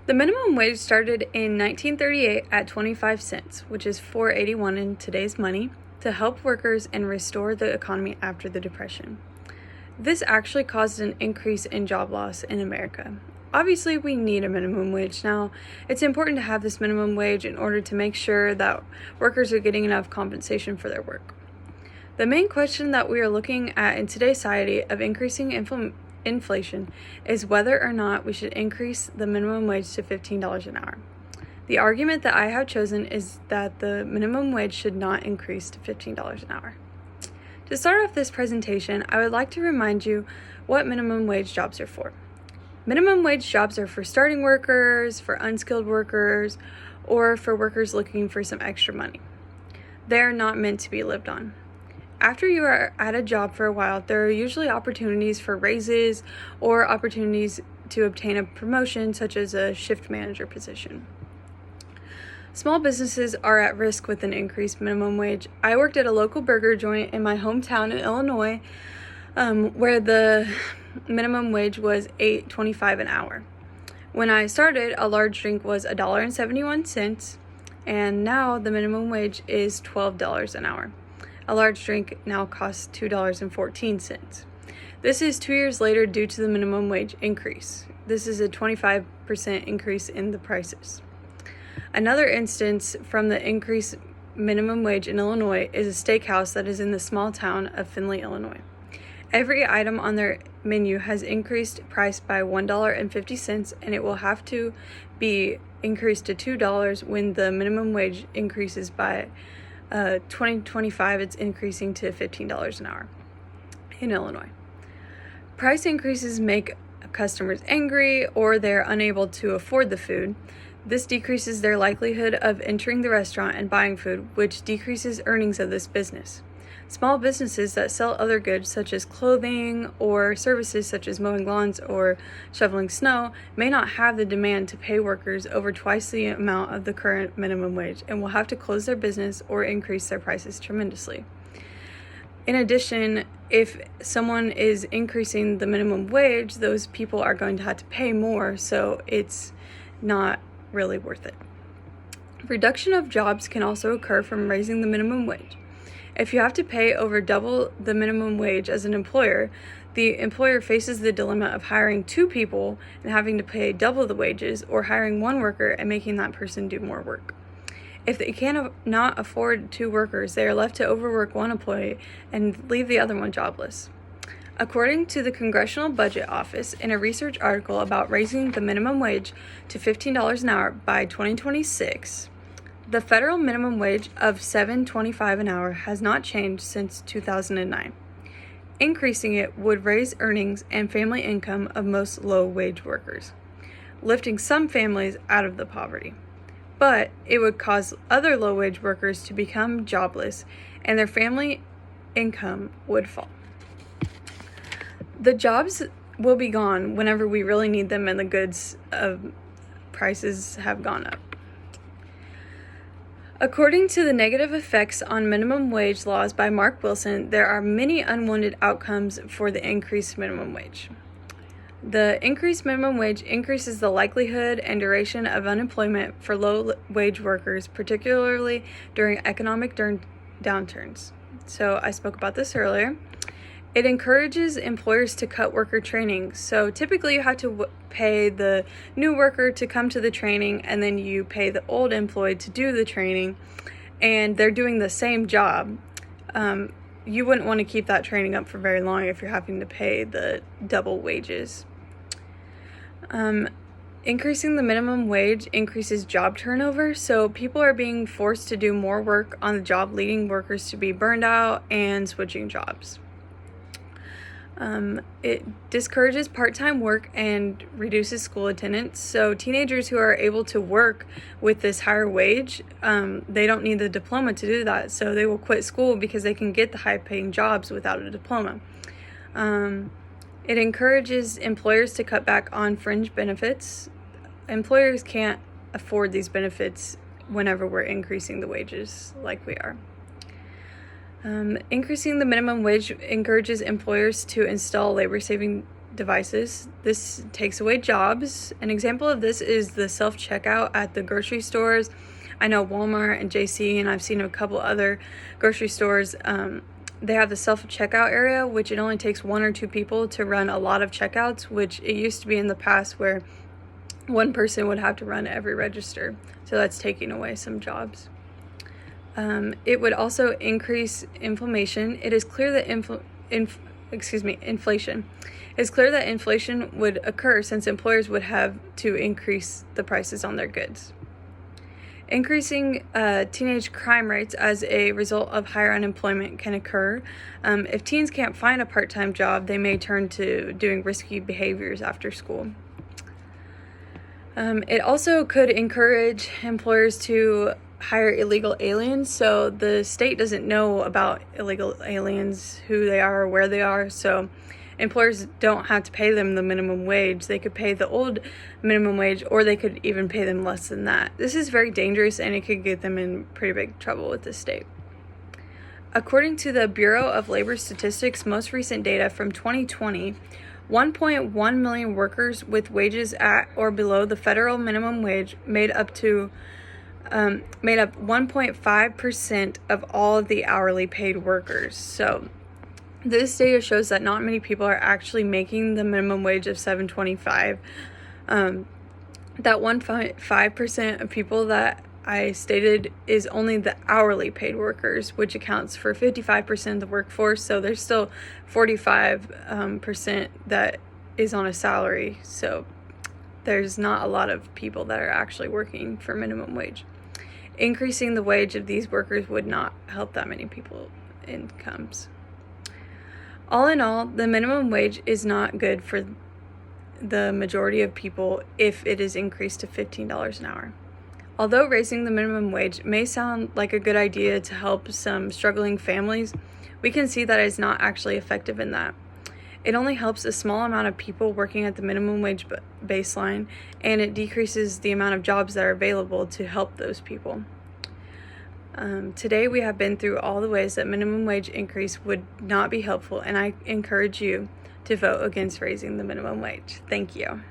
The minimum wage started in 1938 at 25 cents, which is $4.81 in today's money, to help workers and restore the economy after the Depression. This actually caused an increase in job loss in America. Obviously, we need a minimum wage now. It's important to have this minimum wage in order to make sure that workers are getting enough compensation for their work. The main question that we are looking at in today's society of increasing inflation is whether or not we should increase the minimum wage to $15 an hour. The argument that I have chosen is that the minimum wage should not increase to $15 an hour. To start off this presentation, I would like to remind you what minimum wage jobs are for. Minimum wage jobs are for starting workers, for unskilled workers, or for workers looking for some extra money. They are not meant to be lived on. After you are at a job for a while, there are usually opportunities for raises or opportunities to obtain a promotion, such as a shift manager position. Small businesses are at risk with an increased minimum wage. I worked at a local burger joint in my hometown in Illinois, where the minimum wage was $8.25 an hour. When I started, a large drink was $1.71, and now the minimum wage is $12 an hour. A large drink now costs $2.14. This is 2 years later due to the minimum wage increase. This is a 25% increase in the prices. Another instance from the increased minimum wage in Illinois is a steakhouse that is in the small town of Findlay, Illinois. Every item on their menu has increased price by $1.50, and it will have to be increased to $2 when the minimum wage increases by 2025, it's increasing to $15 an hour in Illinois. Price increases make customers angry, or they're unable to afford the food. This decreases their likelihood of entering the restaurant and buying food, which decreases earnings of this business. Small businesses that sell other goods such as clothing or services such as mowing lawns or shoveling snow may not have the demand to pay workers over twice the amount of the current minimum wage and will have to close their business or increase their prices tremendously. In addition, if someone is increasing the minimum wage, those people are going to have to pay more, so it's not really worth it. Reduction of jobs can also occur from raising the minimum wage. If you have to pay over double the minimum wage as an employer, the employer faces the dilemma of hiring two people and having to pay double the wages, or hiring one worker and making that person do more work. If they cannot afford two workers, they are left to overwork one employee and leave the other one jobless. According to the Congressional Budget Office, in a research article about raising the minimum wage to $15 an hour by 2026, the federal minimum wage of $7.25 an hour has not changed since 2009. Increasing it would raise earnings and family income of most low-wage workers, lifting some families out of the poverty. But it would cause other low-wage workers to become jobless, and their family income would fall. The jobs will be gone whenever we really need them and the goods prices have gone up. According to the negative effects on minimum wage laws by Mark Wilson, there are many unwanted outcomes for the increased minimum wage. The increased minimum wage increases the likelihood and duration of unemployment for low-wage workers, particularly during economic downturns. So I spoke about this earlier. It encourages employers to cut worker training. So typically you have to pay the new worker to come to the training, and then you pay the old employee to do the training, and they're doing the same job. You wouldn't want to keep that training up for very long if you're having to pay the double wages. Increasing the minimum wage increases job turnover, so people are being forced to do more work on the job, leading workers to be burned out and switching jobs. It discourages part-time work and reduces school attendance. So teenagers who are able to work with this higher wage, they don't need the diploma to do that. So they will quit school because they can get the high-paying jobs without a diploma. It encourages employers to cut back on fringe benefits. Employers can't afford these benefits whenever we're increasing the wages like we are. Increasing the minimum wage encourages employers to install labor-saving devices. This takes away jobs. An example of this is the self-checkout at the grocery stores. I know Walmart and JC, and I've seen a couple other grocery stores. They have the self-checkout area, which it only takes 1 or 2 people to run a lot of checkouts, which it used to be in the past where one person would have to run every register. So that's taking away some jobs. It would also increase inflation. It is clear that inflation. It's clear that inflation would occur since employers would have to increase the prices on their goods. Increasing teenage crime rates as a result of higher unemployment can occur. If teens can't find a part-time job, they may turn to doing risky behaviors after school. It also could encourage employers to hire illegal aliens. So the state doesn't know about illegal aliens, who they are or where they are. So employers don't have to pay them the minimum wage. They could pay the old minimum wage, or they could even pay them less than that. This is very dangerous, and it could get them in pretty big trouble with the state. According to the Bureau of Labor Statistics' most recent data from 2020, 1.1 million workers with wages at or below the federal minimum wage made up 1.5% of all of the hourly paid workers. So this data shows that not many people are actually making the minimum wage of $7.25. That 1.5% of people that I stated is only the hourly paid workers, which accounts for 55% of the workforce. So there's still 45% that is on a salary. So there's not a lot of people that are actually working for minimum wage. Increasing the wage of these workers would not help that many people incomes. All in all, the minimum wage is not good for the majority of people if it is increased to $15 an hour. Although raising the minimum wage may sound like a good idea to help some struggling families, we can see that it's not actually effective in that. It only helps a small amount of people working at the minimum wage baseline, and it decreases the amount of jobs that are available to help those people. Today we have been through all the ways that minimum wage increase would not be helpful, and I encourage you to vote against raising the minimum wage. Thank you.